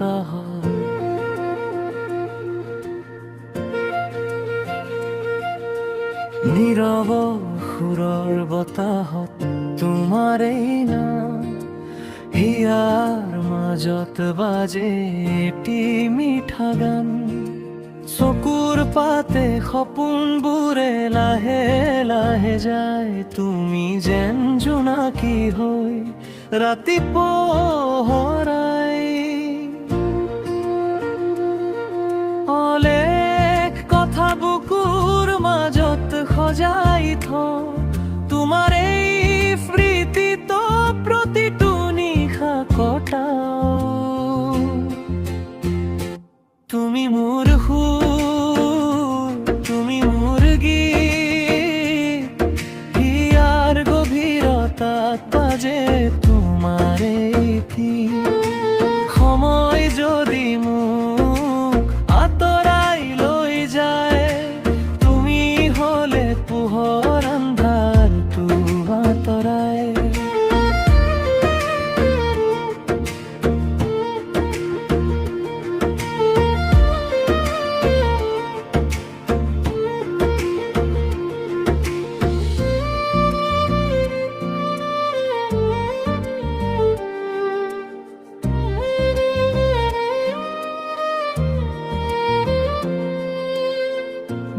বতাহত নীৰৱ সুৰৰ বতাহত তোমাৰেই নাম হিয়াৰ মাজত বাজে এটি মিঠা গান চকুৰ পাতে সপোনবোৰে লাহে লাহে যায় তুমি যেন জোনাকী হৈ ৰাতি পোহৰাই অলেখ কথা বুকুৰ মাজত সজাই থওঁ তোমাৰ এই স্মৃতিত প্ৰতিটো নিশা কটাও তুমি মোৰ সুৰ তুমি মোৰ গীত হিয়াৰ গভীৰতাত বাজে তোমাৰ এই সময় যদি মোক আঁতৰাই লৈ যায় তুমি হলে পোহৰ আন্ধাৰটো আঁতৰাই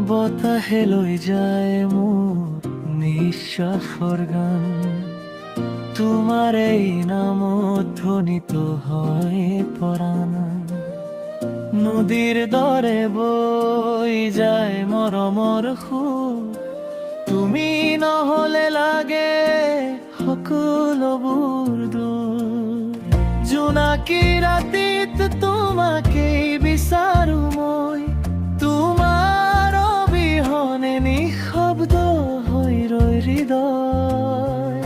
বতাহে লৈ যায় মোৰ নিশ্বাসৰ গান তোমাৰ এই নামত ধ্বনিত হয় পৰাণ নদীৰ দৰে বৈ যায় মৰমৰ সুৰ তুমি নহলে লাগে সকলোবোৰ দূৰ জোনাকী ৰাতিত তোমাকেই বিচাৰো মই তোমাৰ অবিহনে নিঃশব্দ হৈ ৰয় হৃদয়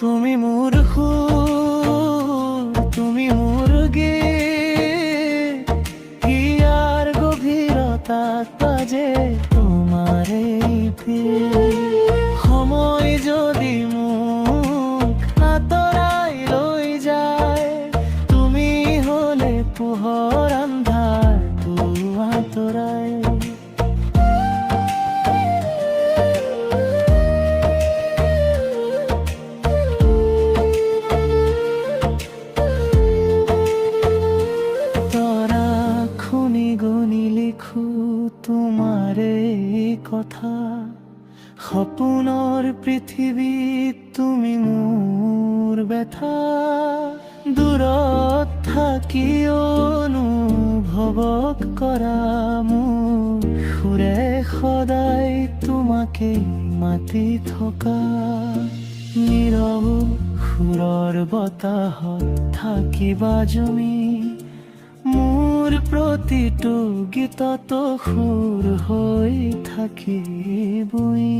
তুমি মোৰ সুৰ তুমি মোৰ গীত হিয়াৰ গভীৰতাত বাজে তোমাৰ এই সময় যদি মোক আঁতৰাই লৈ যায় তুমি হলে পোহৰ আন্ধাৰটো আঁতৰাই তৰা খুনি গুনি লিখো তোমাৰ এই কথা সপোনৰ পৃথিৱীত তুমি মোৰ ব্যথা দূৰত থাকি অনুভৱ কৰা মোৰ সুৰে সদায় তোমাকে মাতি থকা নীৰৱ সুৰৰ বতাহত থাকিবা তুমি মোৰ প্ৰতিটো গীতত সুৰ হৈ থাকিবই।